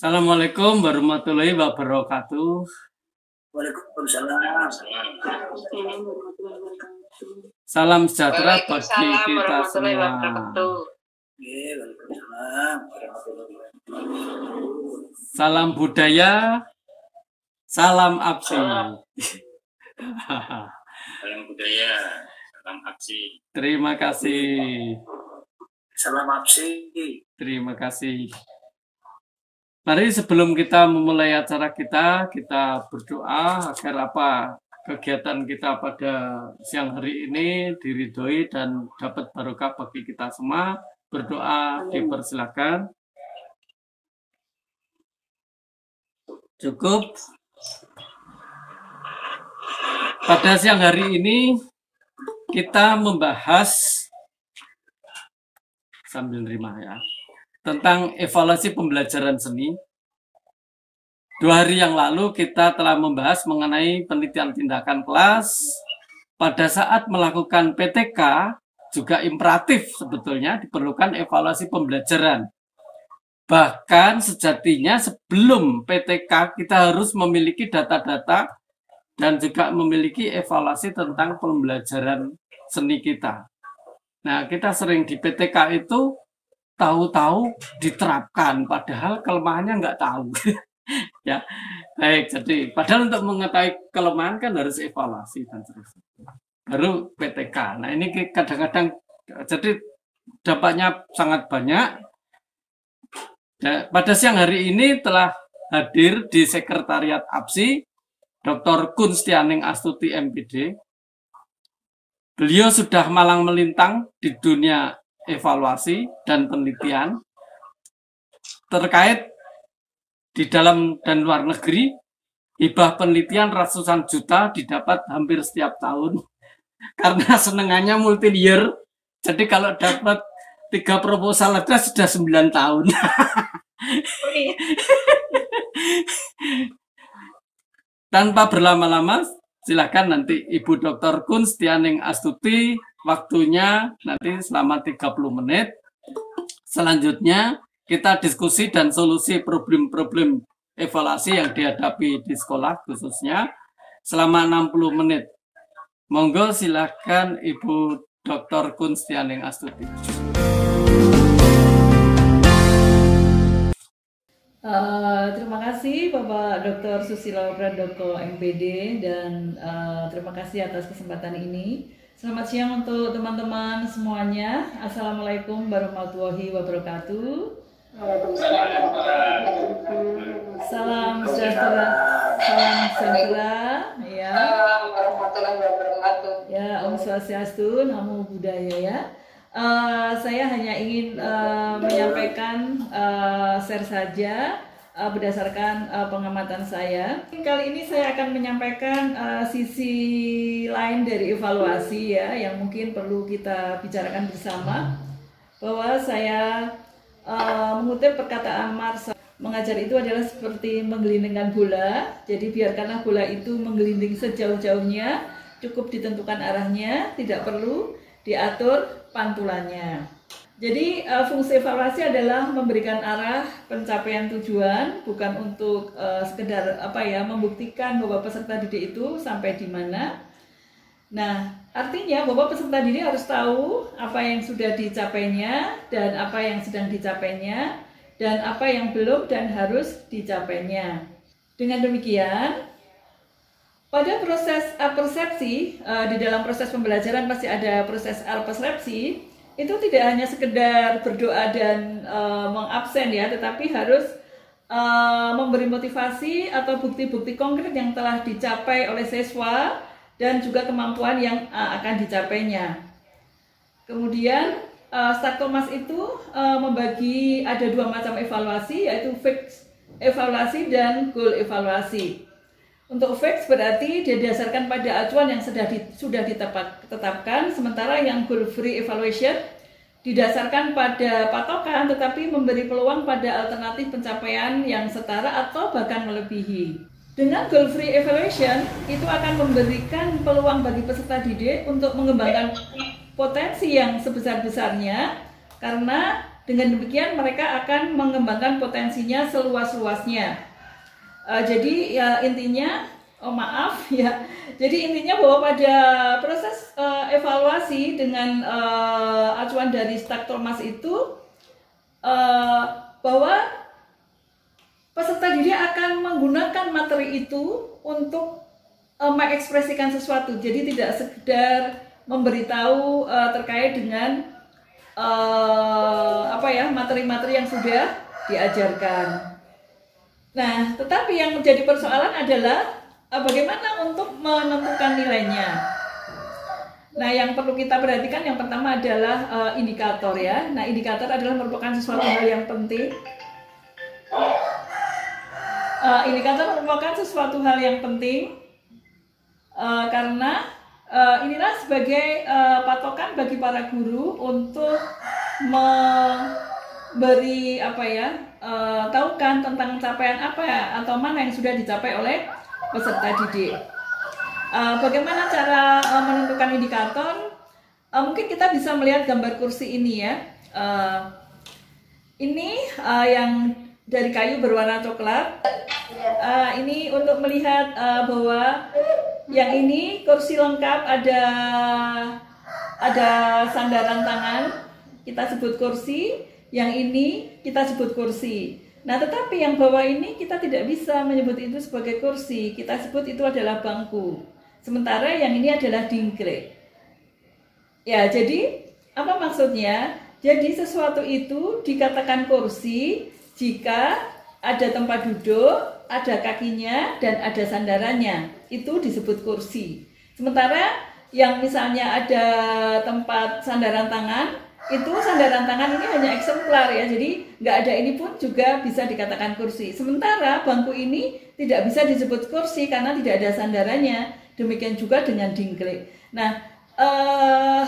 Assalamualaikum warahmatullahi wabarakatuh. Waalaikumsalam. Salam sejahtera bagi Waalaikumsalam kita warahmatullahi semua. wabarakatuh. Waalaikumsalam. Salam budaya, salam absi. Salam budaya, salam aksi. Terima kasih. Salam absi. Terima kasih. Mari sebelum kita memulai acara kita berdoa agar kegiatan kita pada siang hari ini diridhoi dan dapat barokah bagi kita semua. Berdoa dipersilakan. Cukup. Pada siang hari ini kita membahas sambil nerima ya, tentang evaluasi pembelajaran seni. 2 hari yang lalu kita telah membahas mengenai penelitian tindakan kelas. Pada saat melakukan PTK juga imperatif sebetulnya diperlukan evaluasi pembelajaran. Bahkan sejatinya sebelum PTK kita harus memiliki data-data dan juga memiliki evaluasi tentang pembelajaran seni kita. Nah, kita sering di PTK itu tahu-tahu diterapkan, padahal kelemahannya nggak tahu. Ya, baik. Jadi, padahal untuk mengetahui kelemahan kan harus evaluasi dan seterusnya. Baru PTK. Nah, ini kadang-kadang jadi dampaknya sangat banyak. Pada siang hari ini telah hadir di Sekretariat APSI Dr. Kunstianing Astuti MPD. Beliau sudah malang melintang di dunia evaluasi dan penelitian terkait di dalam dan luar negeri. Hibah penelitian ratusan juta didapat hampir setiap tahun karena senengannya multi year. Jadi kalau dapat 3 proposal aja sudah 9 tahun. Tanpa berlama-lama, silakan nanti Ibu Dr. Kunstianing Astuti, waktunya nanti selama 30 menit. Selanjutnya kita diskusi dan solusi problem-problem evaluasi yang dihadapi di sekolah khususnya selama 60 menit. Monggo silakan Ibu Dr. Kunstianing Astuti. Terima kasih Bapak Dr. Susilo Prandoko MPD dan terima kasih atas kesempatan ini. Selamat siang untuk teman-teman semuanya. Assalamualaikum warahmatullahi wabarakatuh. Salam sejahtera, ya. Warahmatullahi wabarakatuh. Ya, Om Swastiastu, Namo Buddhaya ya. Saya hanya ingin menyampaikan share saja berdasarkan pengamatan saya. Kali ini saya akan menyampaikan sisi lain dari evaluasi ya, yang mungkin perlu kita bicarakan bersama. Bahwa saya mengutip perkataan Marx, mengajar itu adalah seperti menggelindingkan bola. Jadi biarkanlah bola itu menggelinding sejauh-jauhnya, cukup ditentukan arahnya, tidak perlu diatur pantulannya. Jadi fungsi evaluasi adalah memberikan arah pencapaian tujuan, bukan untuk sekedar membuktikan bahwa peserta didik itu sampai di mana. Nah, artinya bahwa peserta didik harus tahu apa yang sudah dicapainya dan apa yang sedang dicapainya dan apa yang belum dan harus dicapainya. Dengan demikian, pada proses persepsi, di dalam proses pembelajaran pasti ada proses persepsi, itu tidak hanya sekedar berdoa dan mengabsen ya, tetapi harus memberi motivasi atau bukti-bukti konkret yang telah dicapai oleh siswa dan juga kemampuan yang akan dicapainya. Kemudian Start Thomas itu membagi ada 2 macam evaluasi, yaitu fixed evaluasi dan goal evaluasi. Untuk fixed berarti didasarkan pada acuan yang sudah ditetapkan, sementara yang goal free evaluation didasarkan pada patokan tetapi memberi peluang pada alternatif pencapaian yang setara atau bahkan melebihi. Dengan goal free evaluation itu akan memberikan peluang bagi peserta didik untuk mengembangkan potensi yang sebesar-besarnya karena Dengan demikian mereka akan mengembangkan potensinya seluas-luasnya. Jadi ya intinya, jadi intinya bahwa pada proses evaluasi dengan acuan dari Staktormas itu bahwa peserta didik akan menggunakan materi itu untuk mengekspresikan sesuatu. Jadi tidak sekedar memberitahu terkait dengan materi-materi yang sudah diajarkan. Nah, tetapi yang menjadi persoalan adalah bagaimana untuk menentukan nilainya. Nah, yang perlu kita perhatikan yang pertama adalah indikator ya. Nah, indikator adalah merupakan sesuatu hal yang penting. Indikator merupakan sesuatu hal yang penting karena inilah sebagai patokan bagi para guru untuk memberi tahukan tentang capaian apa atau mana yang sudah dicapai oleh peserta didik. Bagaimana cara menentukan indikator? Mungkin kita bisa melihat gambar kursi ini ya. Ini yang dari kayu berwarna coklat. Ini untuk melihat bahwa yang ini kursi lengkap, ada sandaran tangan, kita sebut kursi. Yang ini kita sebut kursi. Nah, tetapi yang bawah ini kita tidak bisa menyebut itu sebagai kursi, kita sebut itu adalah bangku. Sementara yang ini adalah dingkrik. Ya, jadi apa maksudnya? Jadi sesuatu itu dikatakan kursi jika ada tempat duduk, ada kakinya, dan ada sandarannya. Itu disebut kursi. Sementara yang misalnya ada tempat sandaran tangan, itu sandaran tangan ini hanya eksemplar ya, jadi nggak ada ini pun juga bisa dikatakan kursi. Sementara bangku ini tidak bisa disebut kursi karena tidak ada sandarannya. Demikian juga dengan dingkrik. Nah,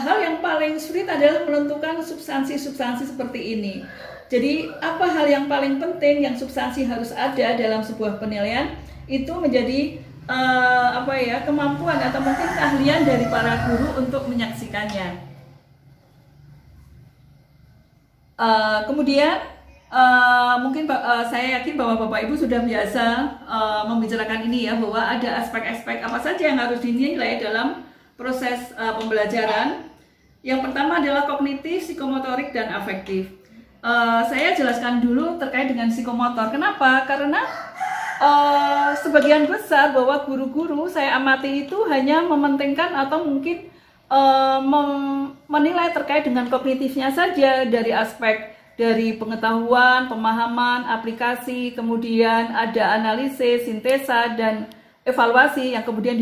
hal yang paling sulit adalah menentukan substansi-substansi seperti ini. Jadi apa hal yang paling penting yang substansi harus ada dalam sebuah penilaian itu menjadi kemampuan atau mungkin keahlian dari para guru untuk menyaksikannya. Kemudian mungkin saya yakin bahwa Bapak Ibu sudah biasa membicarakan ini ya, bahwa ada aspek-aspek apa saja yang harus dinilai dalam proses pembelajaran. Yang pertama adalah kognitif, psikomotorik, dan afektif. Saya jelaskan dulu terkait dengan psikomotor. Kenapa? Karena sebagian besar bahwa guru-guru saya amati itu hanya mementingkan atau mungkin menilai terkait dengan kognitifnya saja, dari aspek dari pengetahuan, pemahaman, aplikasi, kemudian ada analisis, sintesa, dan evaluasi yang kemudian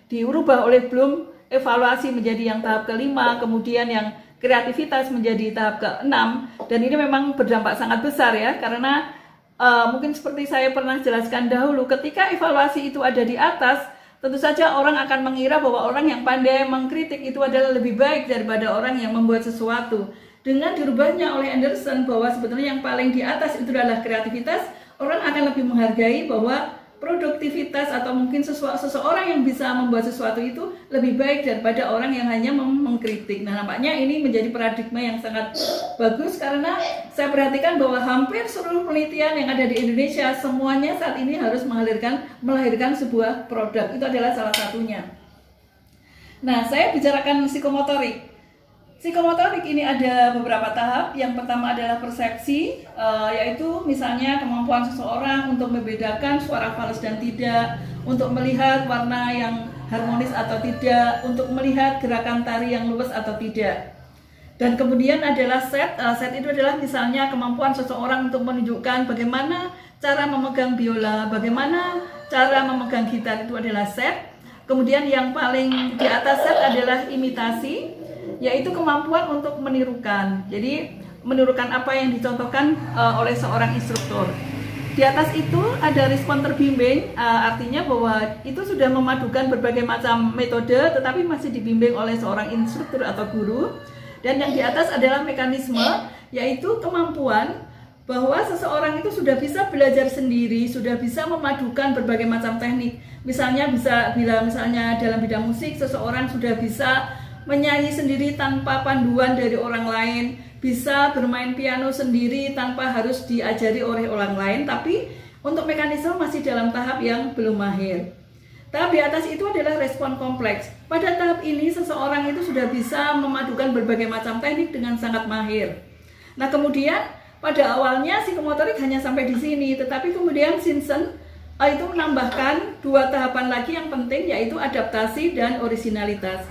diubah oleh Bloom, evaluasi menjadi yang tahap kelima, kemudian yang kreativitas menjadi tahap keenam. Dan ini memang berdampak sangat besar ya, karena mungkin seperti saya pernah jelaskan dahulu, ketika evaluasi itu ada di atas, tentu saja orang akan mengira bahwa orang yang pandai mengkritik itu adalah lebih baik daripada orang yang membuat sesuatu. Dengan dirubahnya oleh Anderson bahwa sebetulnya yang paling di atas itu adalah kreativitas, orang akan lebih menghargai bahwa produktivitas atau mungkin seseorang yang bisa membuat sesuatu itu lebih baik daripada orang yang hanya mengkritik. Nah, nampaknya ini menjadi paradigma yang sangat bagus karena saya perhatikan bahwa hampir seluruh penelitian yang ada di Indonesia semuanya saat ini harus melahirkan sebuah produk. Itu adalah salah satunya. Nah, saya bicarakan psikomotorik. Psikomotorik ini ada beberapa tahap. Yang pertama adalah persepsi, yaitu misalnya kemampuan seseorang untuk membedakan suara fals dan tidak, untuk melihat warna yang harmonis atau tidak, untuk melihat gerakan tari yang luwes atau tidak. Dan kemudian adalah set. Set itu adalah misalnya kemampuan seseorang untuk menunjukkan bagaimana cara memegang biola, bagaimana cara memegang gitar, itu adalah set. Kemudian yang paling di atas set adalah imitasi, yaitu kemampuan untuk menirukan. Jadi menirukan apa yang dicontohkan oleh seorang instruktur. Di atas itu ada respon terbimbing, artinya bahwa itu sudah memadukan berbagai macam metode tetapi masih dibimbing oleh seorang instruktur atau guru. Dan yang di atas adalah mekanisme, yaitu kemampuan bahwa seseorang itu sudah bisa belajar sendiri, sudah bisa memadukan berbagai macam teknik. Misalnya bila misalnya dalam bidang musik seseorang sudah bisa menyanyi sendiri tanpa panduan dari orang lain, bisa bermain piano sendiri tanpa harus diajari oleh orang lain, tapi untuk mekanisme masih dalam tahap yang belum mahir. Tahap di atas itu adalah respon kompleks. Pada tahap ini seseorang itu sudah bisa memadukan berbagai macam teknik dengan sangat mahir. Nah kemudian pada awalnya psikomotorik hanya sampai di sini, tetapi kemudian Simpson itu menambahkan 2 tahapan lagi yang penting, yaitu adaptasi dan orisinalitas.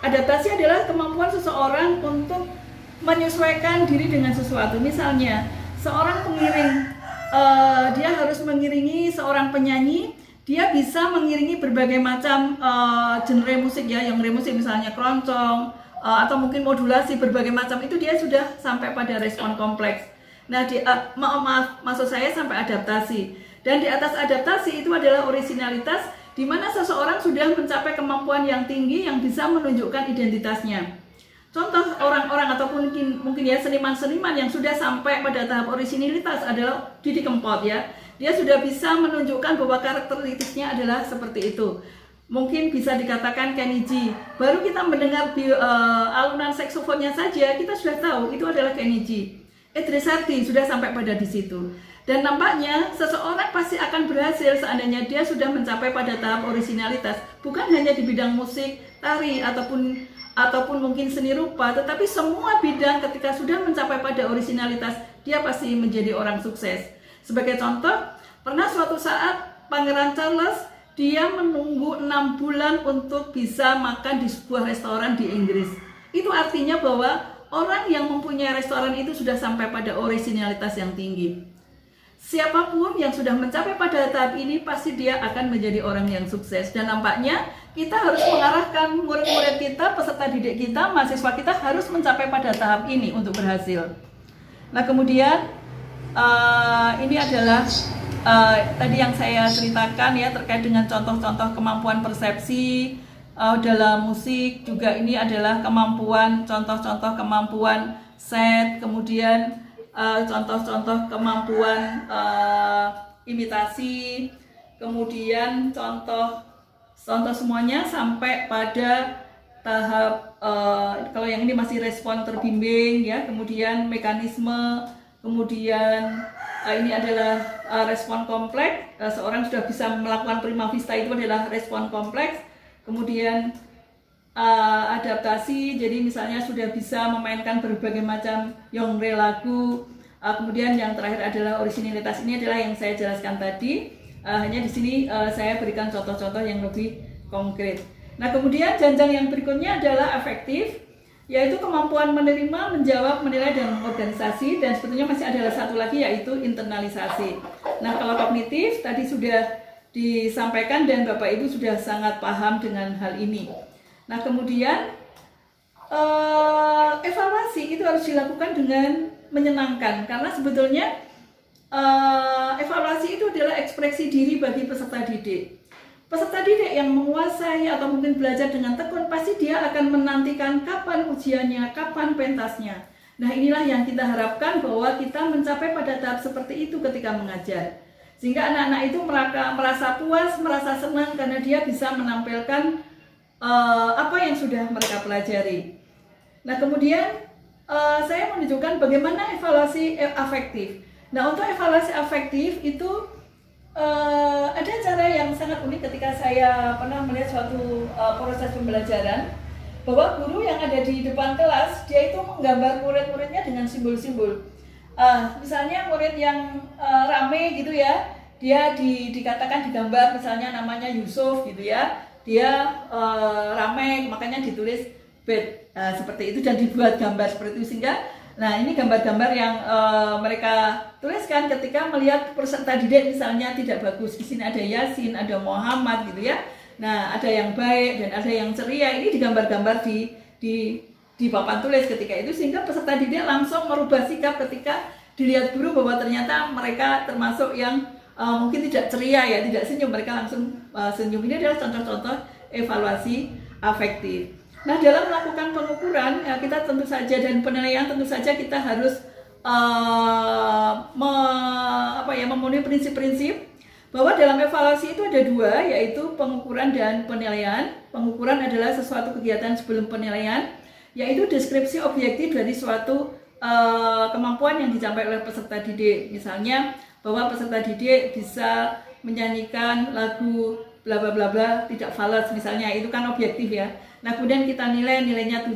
Adaptasi adalah kemampuan seseorang untuk menyesuaikan diri dengan sesuatu. Misalnya seorang pengiring, dia harus mengiringi seorang penyanyi, dia bisa mengiringi berbagai macam genre musik ya, yang musik misalnya keroncong atau mungkin modulasi berbagai macam, itu dia sudah sampai pada respon kompleks. Nah, maksud saya sampai adaptasi. Dan di atas adaptasi itu adalah orisinalitas, di mana seseorang sudah mencapai kemampuan yang tinggi yang bisa menunjukkan identitasnya. Contoh orang-orang ataupun mungkin ya seniman-seniman yang sudah sampai pada tahap orisinalitas adalah Didi Kempot ya. Dia sudah bisa menunjukkan bahwa karakteristiknya adalah seperti itu. Mungkin bisa dikatakan Kenny G. Baru kita mendengar alunan saksofonnya saja, kita sudah tahu itu adalah Kenny G. Idris Sardi sudah sampai pada di situ. Dan nampaknya seseorang pasti akan berhasil seandainya dia sudah mencapai pada tahap orisinalitas, bukan hanya di bidang musik, tari ataupun mungkin seni rupa, tetapi semua bidang ketika sudah mencapai pada orisinalitas, dia pasti menjadi orang sukses. Sebagai contoh, pernah suatu saat Pangeran Charles dia menunggu 6 bulan untuk bisa makan di sebuah restoran di Inggris. Itu artinya bahwa orang yang mempunyai restoran itu sudah sampai pada orisinalitas yang tinggi. Siapapun yang sudah mencapai pada tahap ini pasti dia akan menjadi orang yang sukses. Dan nampaknya kita harus mengarahkan murid-murid kita, peserta didik kita, mahasiswa kita harus mencapai pada tahap ini untuk berhasil. Nah kemudian ini adalah tadi yang saya ceritakan ya terkait dengan contoh-contoh kemampuan persepsi dalam musik. Juga ini adalah contoh-contoh kemampuan set, kemudian contoh-contoh kemampuan imitasi, kemudian contoh semuanya sampai pada tahap kalau yang ini masih respon terbimbing ya, kemudian mekanisme, kemudian ini adalah respon kompleks. Seorang sudah bisa melakukan prima vista, itu adalah respon kompleks. Kemudian adaptasi, jadi misalnya sudah bisa memainkan berbagai macam genre lagu. Kemudian yang terakhir adalah orisinalitas, ini adalah yang saya jelaskan tadi. Hanya di sini saya berikan contoh-contoh yang lebih konkret. Nah kemudian jenjang yang berikutnya adalah afektif, yaitu kemampuan menerima, menjawab, menilai, dan organisasi. Dan sebetulnya masih ada satu lagi, yaitu internalisasi. Nah kalau kognitif tadi sudah disampaikan dan Bapak Ibu sudah sangat paham dengan hal ini. Nah kemudian evaluasi itu harus dilakukan dengan menyenangkan, karena sebetulnya evaluasi itu adalah ekspresi diri bagi peserta didik. Peserta didik yang menguasai atau mungkin belajar dengan tekun, pasti dia akan menantikan kapan ujiannya, kapan pentasnya. Nah inilah yang kita harapkan, bahwa kita mencapai pada tahap seperti itu ketika mengajar, sehingga anak-anak itu merasa puas, merasa senang karena dia bisa menampilkan apa yang sudah mereka pelajari. Nah kemudian saya menunjukkan bagaimana evaluasi afektif. Nah untuk evaluasi afektif itu ada cara yang sangat unik ketika saya pernah melihat suatu proses pembelajaran, bahwa guru yang ada di depan kelas dia itu menggambar murid-muridnya dengan simbol-simbol. Misalnya murid yang rame gitu ya, dia dikatakan digambar misalnya namanya Yusuf gitu ya, dia ramai, makanya ditulis bed seperti itu dan dibuat gambar seperti itu. Sehingga nah ini gambar-gambar yang mereka tuliskan ketika melihat peserta didik misalnya tidak bagus. Di sini ada Yasin, ada Muhammad gitu ya. Nah ada yang baik dan ada yang ceria, ini digambar-gambar di papan tulis ketika itu, sehingga peserta didik langsung merubah sikap ketika dilihat guru bahwa ternyata mereka termasuk yang mungkin tidak ceria ya, tidak senyum, mereka langsung senyum. Ini adalah contoh-contoh evaluasi afektif. Nah dalam melakukan pengukuran ya, kita tentu saja dan penilaian tentu saja kita harus memenuhi prinsip-prinsip. bahwa dalam evaluasi itu ada dua, yaitu pengukuran dan penilaian. Pengukuran adalah sesuatu kegiatan sebelum penilaian, yaitu deskripsi objektif dari suatu kemampuan yang dicapai oleh peserta didik. Misalnya bahwa peserta didik bisa menyanyikan lagu bla bla bla bla tidak fals, misalnya, itu kan objektif ya. Nah, kemudian kita nilainya 7.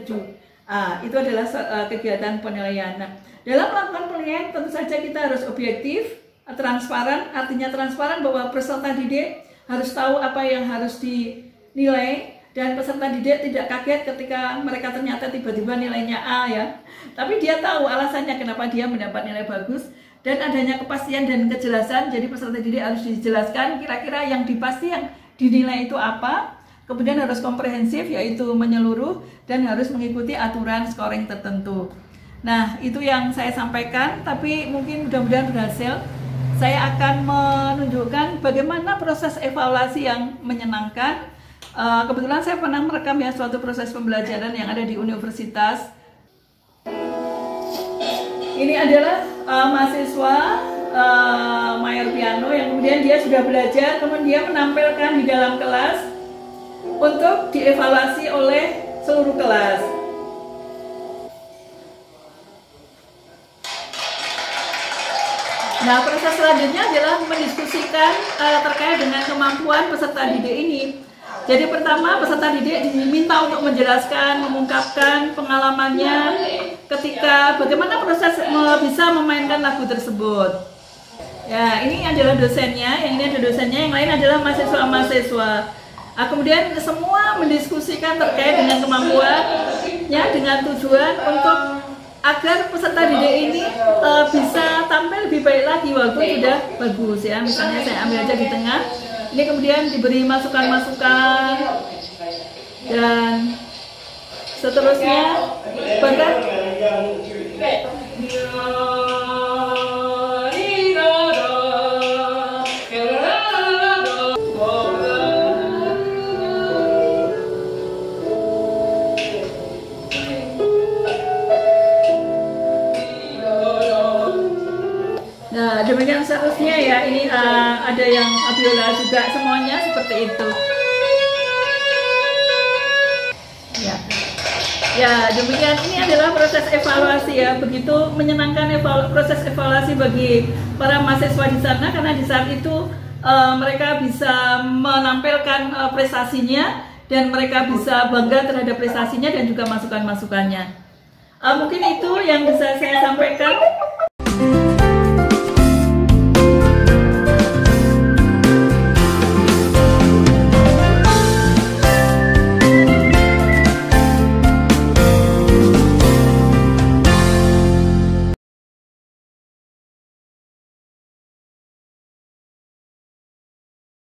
Itu adalah kegiatan penilaian. Nah, dalam melakukan penilaian tentu saja kita harus objektif, transparan. Artinya transparan bahwa peserta didik harus tahu apa yang harus dinilai, dan peserta didik tidak kaget ketika mereka ternyata tiba-tiba nilainya A ya. Tapi dia tahu alasannya kenapa dia mendapat nilai bagus, dan adanya kepastian dan kejelasan. Jadi peserta didik harus dijelaskan kira-kira yang dipasti yang dinilai itu apa. Kemudian harus komprehensif, yaitu menyeluruh, dan harus mengikuti aturan scoring tertentu. Nah, itu yang saya sampaikan, tapi mungkin mudah-mudahan berhasil. Saya akan menunjukkan bagaimana proses evaluasi yang menyenangkan. Kebetulan saya pernah merekam ya suatu proses pembelajaran yang ada di universitas. Ini adalah mahasiswa mayor piano yang kemudian dia sudah belajar, kemudian dia menampilkan di dalam kelas untuk dievaluasi oleh seluruh kelas. Nah, proses selanjutnya adalah mendiskusikan terkait dengan kemampuan peserta didik ini. Jadi pertama, peserta didik diminta untuk menjelaskan, mengungkapkan pengalamannya ketika bagaimana proses bisa memainkan lagu tersebut. Ya, ini adalah dosennya, yang ini ada dosennya, yang lain adalah mahasiswa-mahasiswa. Kemudian semua mendiskusikan terkait dengan kemampuannya dengan tujuan untuk agar peserta didik ini bisa tampil lebih baik lagi walaupun sudah bagus ya. Misalnya saya ambil aja di tengah. Ini kemudian diberi masukan-masukan dan seterusnya. Bahkan nah, demikian seterusnya ya. Ini ada yang biola juga, semuanya seperti itu. Ya, demikian. Ini adalah proses evaluasi ya. Begitu menyenangkan proses evaluasi bagi para mahasiswa di sana, karena di saat itu mereka bisa menampilkan prestasinya, dan mereka bisa bangga terhadap prestasinya dan juga masukan-masukannya. Mungkin itu yang bisa saya sampaikan.